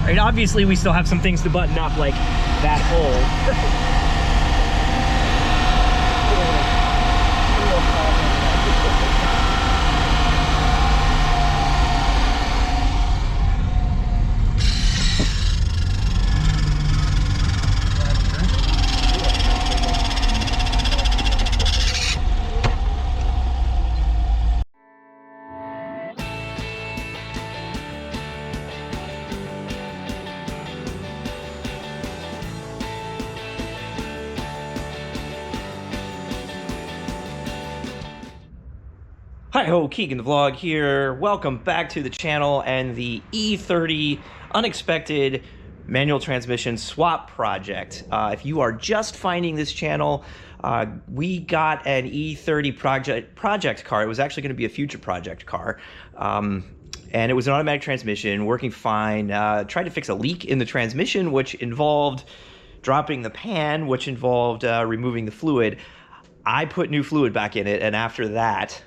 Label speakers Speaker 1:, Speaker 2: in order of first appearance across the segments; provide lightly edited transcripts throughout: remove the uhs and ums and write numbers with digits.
Speaker 1: All right, obviously we still have some things to button up, like that hole. Hi-ho, Keegan the Vlog here. Welcome back to the channel and the E30 unexpected manual transmission swap project. If you are just finding this channel, we got an E30 project car. It was actually going to be a future project car. And it was an automatic transmission, working fine. Tried to fix a leak in the transmission, which involved dropping the pan, which involved removing the fluid. I put new fluid back in it, and after that,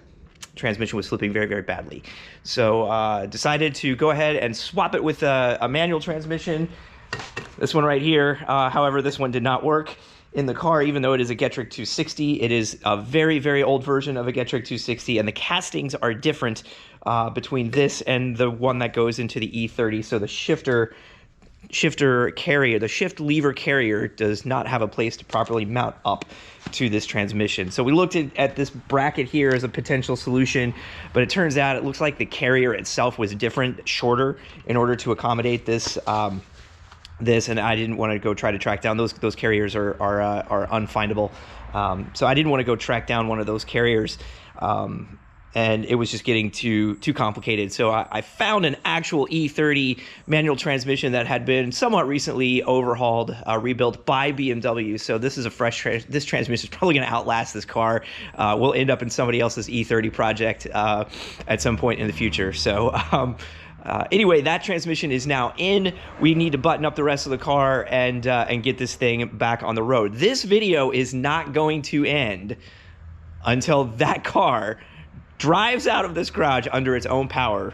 Speaker 1: transmission was slipping very, very badly. So decided to go ahead and swap it with a manual transmission. This one right here. However, this one did not work in the car, even though it is a Getrick 260. It is a very, very old version of a Getrick 260, and the castings are different between this and the one that goes into the E30. So the shifter carrier, the shift lever carrier, does not have a place to properly mount up to this transmission. So we looked at this bracket here as a potential solution, but it turns out it looks like the carrier itself was different, shorter, in order to accommodate this. And I didn't want to go try to track down those carriers are unfindable. So I didn't want to go track down one of those carriers. And it was just getting too complicated. So I found an actual E30 manual transmission that had been somewhat recently overhauled, rebuilt by BMW. So this is a fresh, this transmission is probably gonna outlast this car. Will end up in somebody else's E30 project at some point in the future. So anyway, that transmission is now in. We need to button up the rest of the car and get this thing back on the road. This video is not going to end until that car drives out of this garage under its own power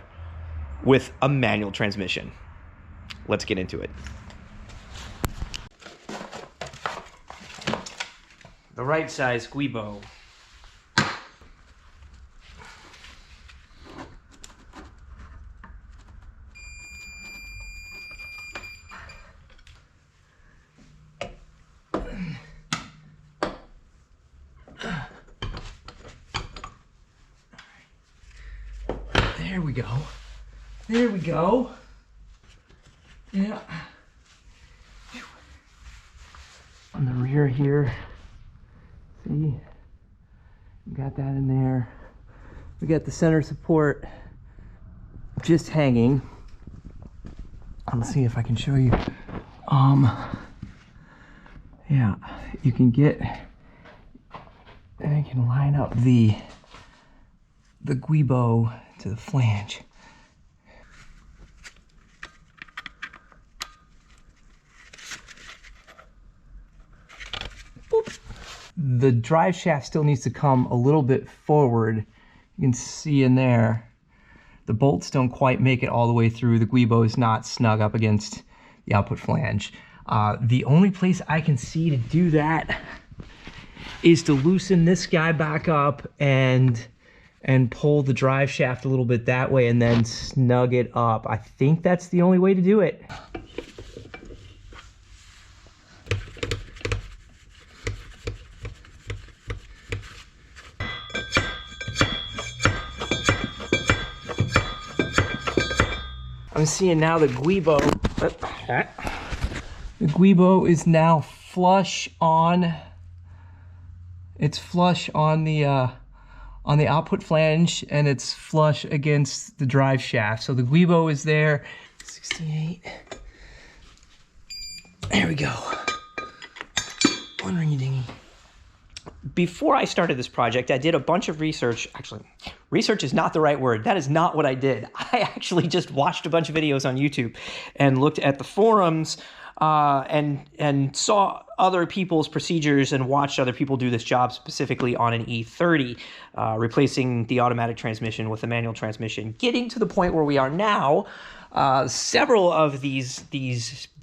Speaker 1: with a manual transmission. Let's get into it. The right size Guibo. There we go. There we go. Yeah. On the rear here. See? We got that in there. We got the center support just hanging. Let's see if I can show you. Yeah, you can get, and I can line up the Guibo to the flange. Boop. The drive shaft still needs to come a little bit forward. You can see in there, the bolts don't quite make it all the way through. The Guibo is not snug up against the output flange. The only place I can see to do that is to loosen this guy back up and pull the drive shaft a little bit that way and then snug it up. I think that's the only way to do it. I'm seeing now the Guibo is now flush on, it's flush on the output flange, and it's flush against the drive shaft. So the Guibo is there. 68. There we go. One ringy dingy. Before I started this project, I did a bunch of research. Actually, research is not the right word. That is not what I did. I actually just watched a bunch of videos on YouTube and looked at the forums and saw other people's procedures and watched other people do this job specifically on an E30, replacing the automatic transmission with a manual transmission. Getting to the point where we are now, Several of these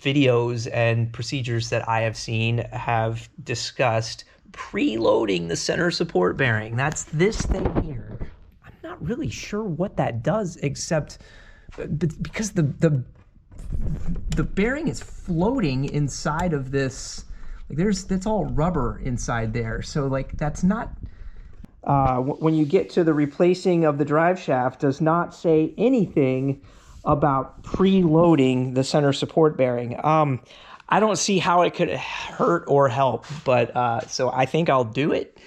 Speaker 1: videos and procedures that I have seen have discussed preloading the center support bearing. That's this thing here. I'm not really sure what that does, except because the bearing is floating inside of this. Like that's all rubber inside there. So like that's not. When you get to the replacing of the drive shaft, does not say anything about preloading the center support bearing. I don't see how it could hurt or help, but so I think I'll do it.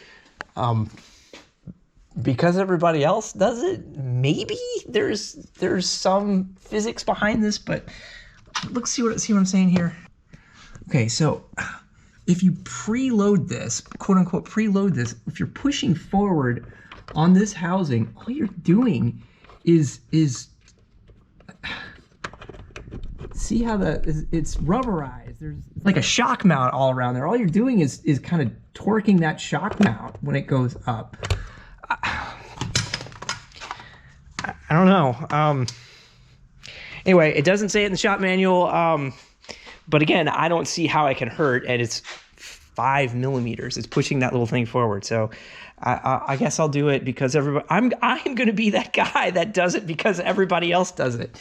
Speaker 1: Because everybody else does it. Maybe there's some physics behind this, but let's see what I'm saying here. Okay, so if you preload this, quote unquote preload this, if you're pushing forward on this housing, all you're doing is see how it's rubberized. There's like a shock mount all around there. All you're doing is kind of torquing that shock mount when it goes up. I don't know. Anyway, it doesn't say it in the shop manual. But again, I don't see how it can hurt, and it's 5 millimeters. It's pushing that little thing forward. So I guess I'll do it because everybody. I'm going to be that guy that does it because everybody else does it.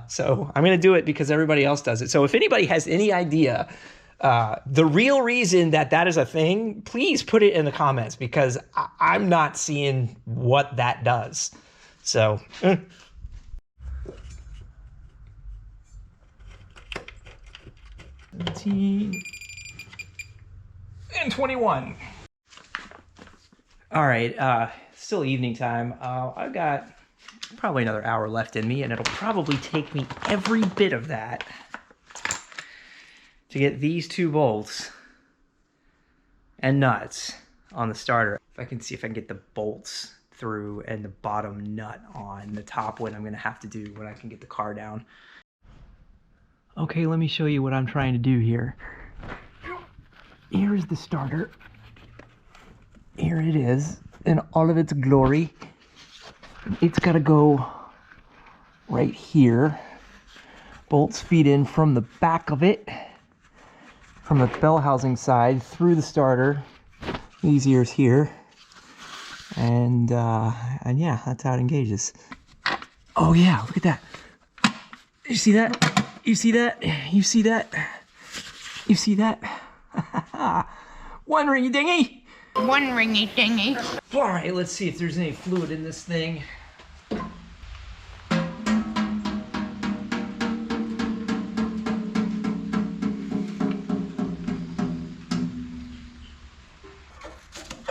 Speaker 1: So I'm going to do it because everybody else does it. So if anybody has any idea the real reason that is a thing, please put it in the comments because I'm not seeing what that does. So. 17 and 21. All right, still evening time. I've got probably another hour left in me, and it'll probably take me every bit of that to get these 2 bolts and nuts on the starter. If I can see if I can get the bolts through and the bottom nut on, the top one I'm gonna have to do when I can get the car down. Okay, let me show you what I'm trying to do here. Here's the starter. Here it is in all of its glory. It's got to go right here. Bolts feed in from the back of it, from the bell housing side, through the starter. These ears here. And yeah, that's how it engages. Oh yeah, look at that. You see that? You see that? You see that? You see that? One ringy dingy.
Speaker 2: One ringy dingy.
Speaker 1: All right, let's see if there's any fluid in this thing.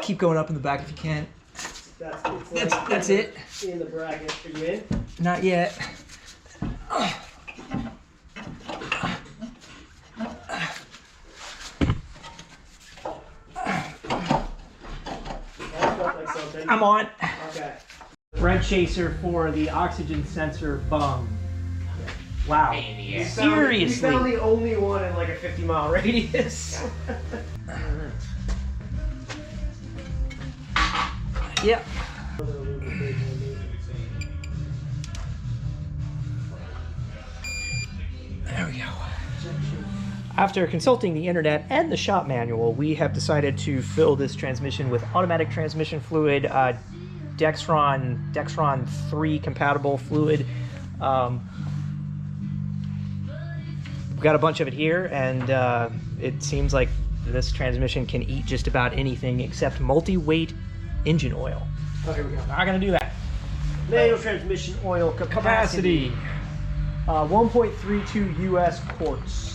Speaker 1: Keep going up in the back if you can. That's it.
Speaker 3: In the bracket, are you in?
Speaker 1: Not yet. I'm on.
Speaker 3: Okay.
Speaker 1: Red chaser for the oxygen sensor bung. Wow. Seriously.
Speaker 3: We found the only one in like a 50-mile radius.
Speaker 1: Yep. There we go. After consulting the internet and the shop manual, we have decided to fill this transmission with automatic transmission fluid, Dexron 3 compatible fluid. We've got a bunch of it here, and it seems like this transmission can eat just about anything except multi-weight engine oil.
Speaker 3: Oh, here we go.
Speaker 1: Not gonna do that.
Speaker 3: Manual transmission oil capacity. 1.32 US quarts.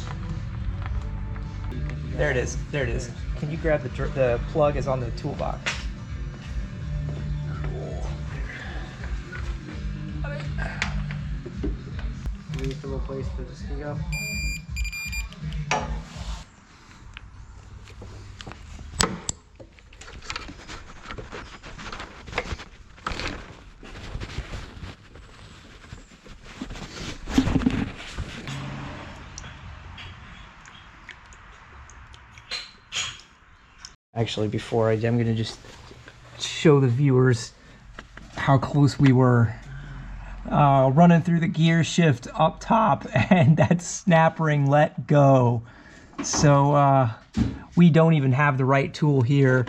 Speaker 1: There it is. There it is. Can you grab the plug is on the toolbox?
Speaker 3: We need to replace the Skigo.
Speaker 1: Actually, before I'm going to just show the viewers how close we were running through the gear shift up top, and that snap ring let go. So we don't even have the right tool here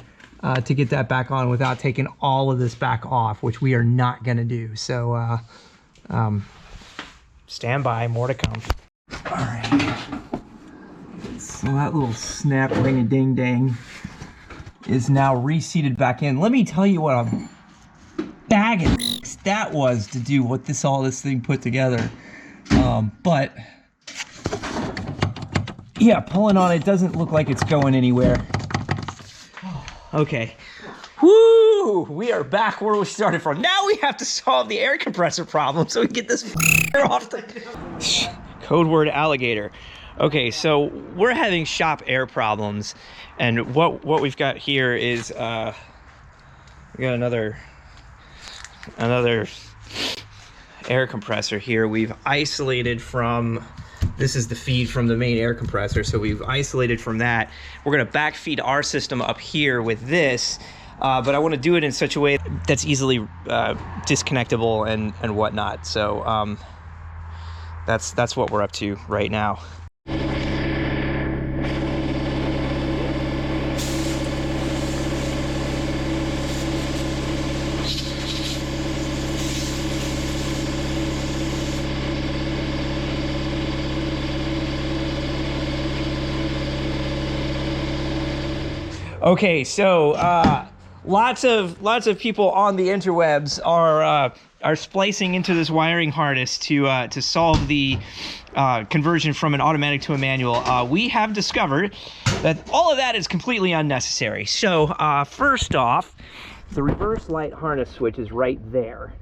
Speaker 1: to get that back on without taking all of this back off, which we are not going to do. So stand by, more to come. All right. So that little snap ring a ding dang is now reseated back in. Let me tell you what a bag of that was to do what all this thing put together. But yeah, pulling on it doesn't look like it's going anywhere. Okay. Woo! We are back where we started from. Now we have to solve the air compressor problem so we can get this off the code word alligator. Okay, so we're having shop air problems, and what we've got here is we got another air compressor here. We've isolated from, this is the feed from the main air compressor, so we've isolated from that. We're gonna backfeed our system up here with this, but I want to do it in such a way that's easily disconnectable and whatnot. So that's what we're up to right now. Okay, so lots of people on the interwebs are splicing into this wiring harness to solve the conversion from an automatic to a manual. We have discovered that all of that is completely unnecessary. So first off, the reverse light harness switch is right there.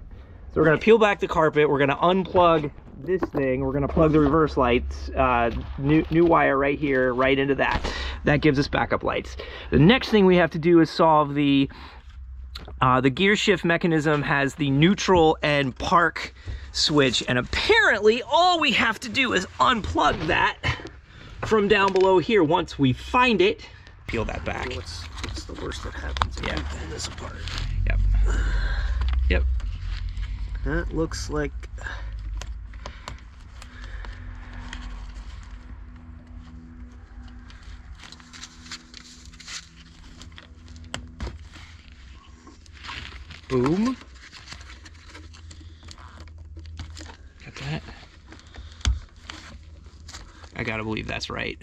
Speaker 1: So we're gonna peel back the carpet. We're gonna unplug this thing. We're gonna plug the reverse lights, new wire right here, right into that. That gives us backup lights. The next thing we have to do is solve the gear shift mechanism has the neutral and park switch, and apparently all we have to do is unplug that from down below here. Once we find it, peel that back.
Speaker 3: What's the worst that happens?
Speaker 1: Yeah.
Speaker 3: Pull this apart.
Speaker 1: Yep. Yep.
Speaker 3: That looks like.
Speaker 1: Boom. Got that. I gotta believe that's right.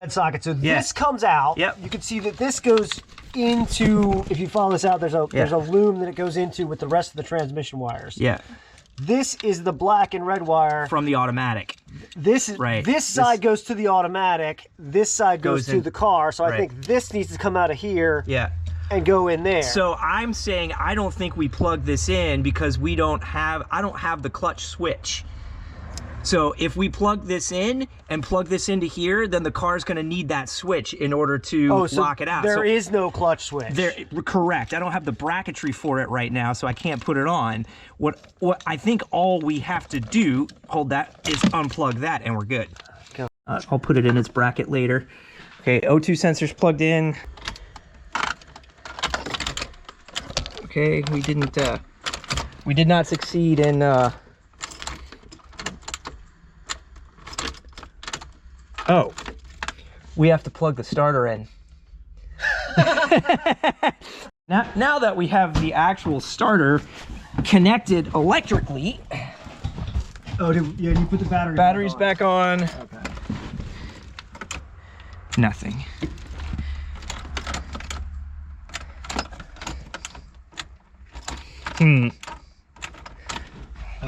Speaker 3: Socket. So
Speaker 1: Yeah.
Speaker 3: this comes out.
Speaker 1: Yep.
Speaker 3: You can see that this goes into. If you follow this out, there's a loom that it goes into with the rest of the transmission wires.
Speaker 1: Yeah.
Speaker 3: This is the black and red wire
Speaker 1: From the automatic.
Speaker 3: This is
Speaker 1: Right.
Speaker 3: This side goes to the automatic. This side goes to
Speaker 1: in.
Speaker 3: the car. So I
Speaker 1: Right.
Speaker 3: think this needs to come out of here
Speaker 1: Yeah.
Speaker 3: and go in there.
Speaker 1: So I'm saying I don't think we plug this in because I don't have the clutch switch. So if we plug this in and plug this into here, then the car's gonna need that switch in order to lock it out.
Speaker 3: There is no clutch switch.
Speaker 1: Correct. I don't have the bracketry for it right now, so I can't put it on. What I think all we have to do, hold that, is unplug that and we're good. I'll put it in its bracket later. Okay, O2 sensor's plugged in. Okay, we did not succeed in oh, we have to plug the starter in. Now that we have the actual starter connected electrically.
Speaker 3: Oh, yeah, you put the
Speaker 1: Batteries back on.
Speaker 3: Okay.
Speaker 1: Nothing.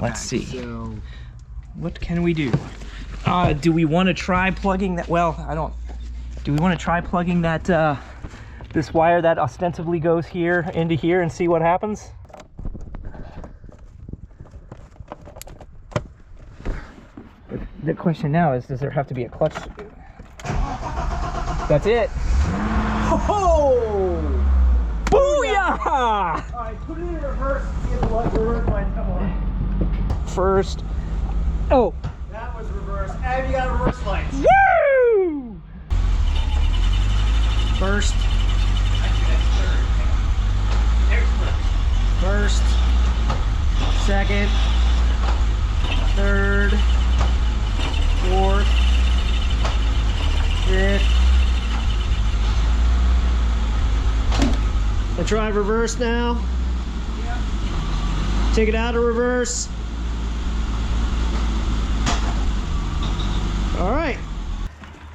Speaker 1: Let's see.
Speaker 3: So
Speaker 1: What can we do? Do we want to try plugging that? Well, I don't. Do we want to try plugging that this wire that ostensibly goes here into here and see what happens? The question now is, does there have to be a clutch? That's it.
Speaker 3: oh!
Speaker 1: Booyah!
Speaker 3: All right, put it in reverse. See if the reverse light come on.
Speaker 1: First. Oh.
Speaker 3: That was reverse, and you got reverse lights.
Speaker 1: Woo!
Speaker 3: First. First. Second. try reverse now. Yeah. Take it out of reverse. All right.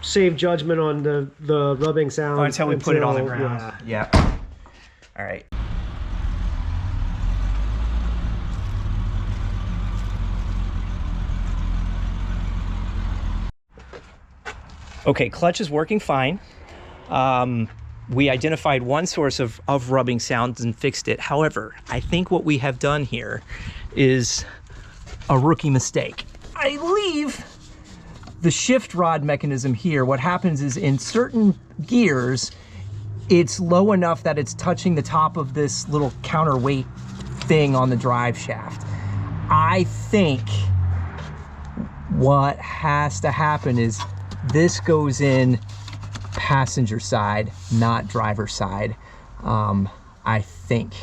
Speaker 3: Save judgment on the rubbing sound
Speaker 1: until we put it on the ground. Yeah. All right. Okay, clutch is working fine. We identified one source of rubbing sounds and fixed it. However, I think what we have done here is a rookie mistake. I believe the shift rod mechanism here, what happens is in certain gears, it's low enough that it's touching the top of this little counterweight thing on the drive shaft. I think what has to happen is this goes in passenger side, not driver side, I think.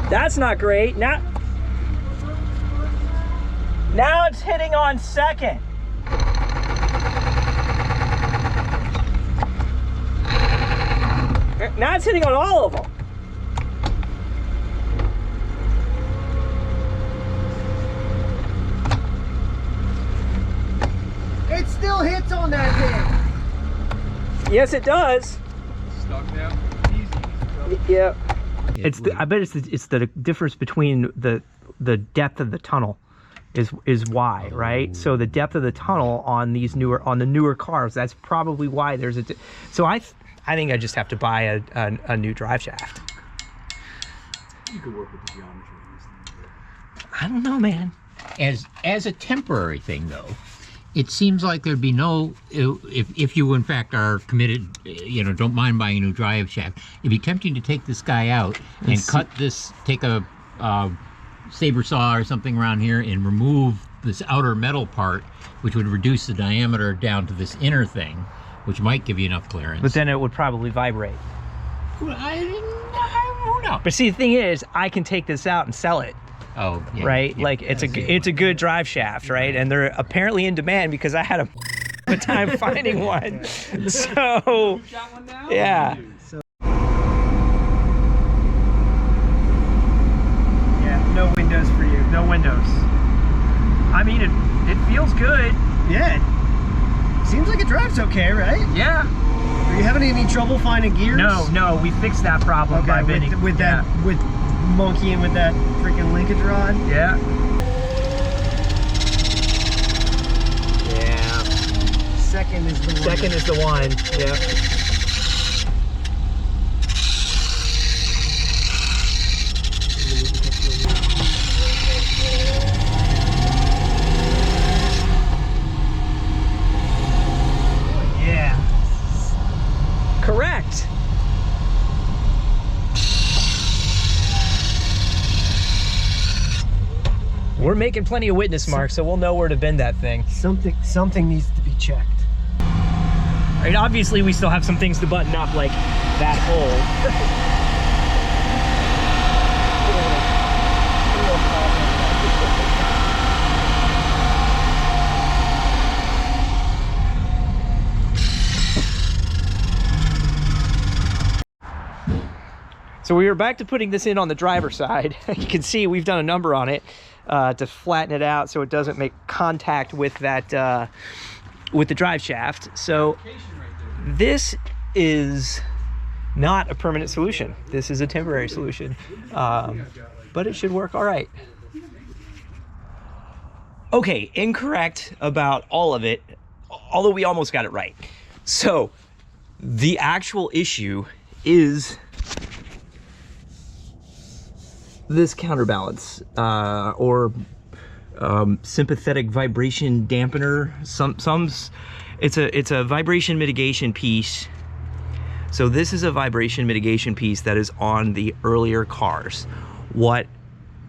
Speaker 1: That's not great. Now it's hitting on second. Now it's hitting on all of them.
Speaker 3: It still hits on that thing.
Speaker 1: Yes, it does.
Speaker 4: Stuck now? Easy.
Speaker 1: Yeah. I bet it's the difference between the depth of the tunnel is why, right? So the depth of the tunnel on the newer cars, that's probably why there's so I think I just have to buy a new drive shaft.
Speaker 4: You could work with the geometry.
Speaker 1: I don't know, man.
Speaker 5: As a temporary thing, though, it seems like there'd be no, if you in fact are committed, don't mind buying a new drive shaft, it'd be tempting to take this guy out and cut this, take a saber saw or something around here and remove this outer metal part, which would reduce the diameter down to this inner thing, which might give you enough clearance.
Speaker 1: But then it would probably vibrate.
Speaker 5: I don't know.
Speaker 1: But see, the thing is, I can take this out and sell it.
Speaker 5: Oh, yeah,
Speaker 1: right?
Speaker 5: yeah,
Speaker 1: like it's a good drive shaft, right? And they're apparently in demand because I had a time finding one. So yeah. Yeah, no windows for you. No windows. I mean, it feels good.
Speaker 3: Yeah. Seems like it drives okay, right?
Speaker 1: Yeah.
Speaker 3: Are you having any trouble finding gears?
Speaker 1: No, we fixed that problem by bending.
Speaker 3: With monkeying with that freaking linkage rod.
Speaker 1: Yeah. Yeah.
Speaker 3: Second is the one.
Speaker 1: Second is the one. Yeah. Yeah. Correct. We're making plenty of witness marks, so we'll know where to bend that thing.
Speaker 3: Something needs to be checked.
Speaker 1: Right, obviously we still have some things to button up, like that hole. So we are back to putting this in on the driver's side. You can see we've done a number on it to flatten it out so it doesn't make contact with that with the drive shaft. So this is not a permanent solution. This is a temporary solution, but it should work all right. Okay, incorrect about all of it, although we almost got it right. So the actual issue is this counterbalance or sympathetic vibration dampener. It's a vibration mitigation piece. So this is a vibration mitigation piece that is on the earlier cars. What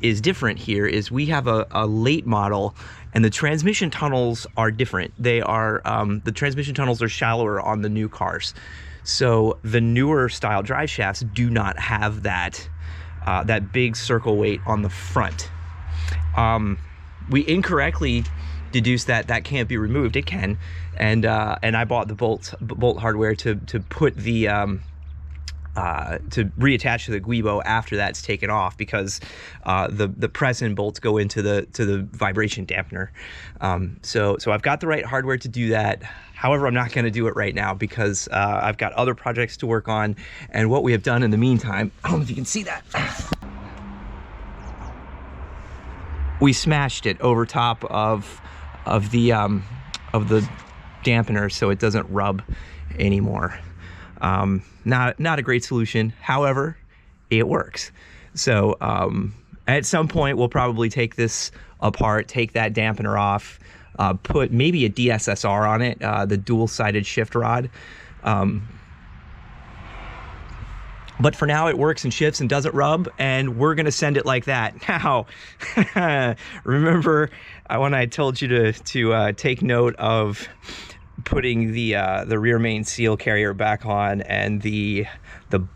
Speaker 1: is different here is we have a late model, and the transmission tunnels are different. They are the transmission tunnels are shallower on the new cars. So the newer style drive shafts do not have that that big circle weight on the front. we incorrectly deduced that that can't be removed. It can, and I bought the bolt hardware to put the to reattach to the guibo after that's taken off, because the press-in bolts go into the vibration dampener. So I've got the right hardware to do that. However, I'm not going to do it right now because I've got other projects to work on. And what we have done in the meantime, I don't know if you can see that. We smashed it over top of the dampener so it doesn't rub anymore. Not a great solution. However, it works. So at some point we'll probably take this apart, take that dampener off, put maybe a DSSR on it, the dual-sided shift rod. But for now, it works and shifts and doesn't rub, and we're gonna send it like that. Now, remember when I told you to take note of putting the rear main seal carrier back on and the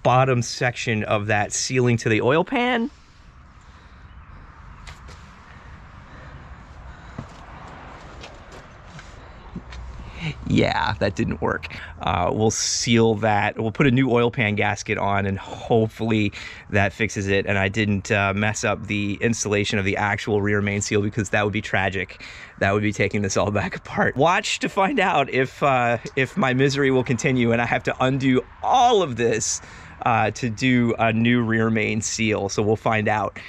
Speaker 1: bottom section of that sealing to the oil pan? Yeah, that didn't work. We'll seal that. We'll put a new oil pan gasket on, and hopefully that fixes it. And I didn't mess up the installation of the actual rear main seal, because that would be tragic. That would be taking this all back apart. Watch to find out if my misery will continue and I have to undo all of this to do a new rear main seal. So we'll find out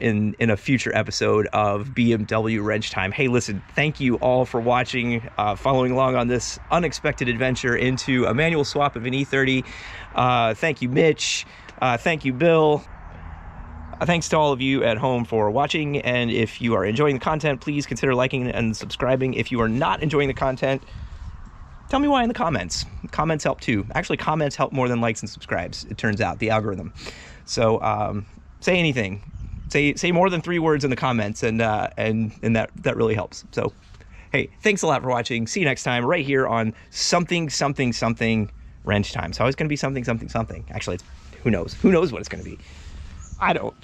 Speaker 1: in a future episode of BMW Wrench Time. Hey, listen, thank you all for watching, following along on this unexpected adventure into a manual swap of an E30. Thank you, Mitch. Thank you, Bill. Thanks to all of you at home for watching, and if you are enjoying the content, please consider liking and subscribing. If you are not enjoying the content, tell me why in the comments. Comments help too. Actually, comments help more than likes and subscribes, it turns out, the algorithm. So say anything. Say more than 3 words in the comments, and that really helps. So, hey, thanks a lot for watching. See you next time right here on something Wrench Time. So it's going to be something. Actually, who knows? Who knows what it's going to be? I don't.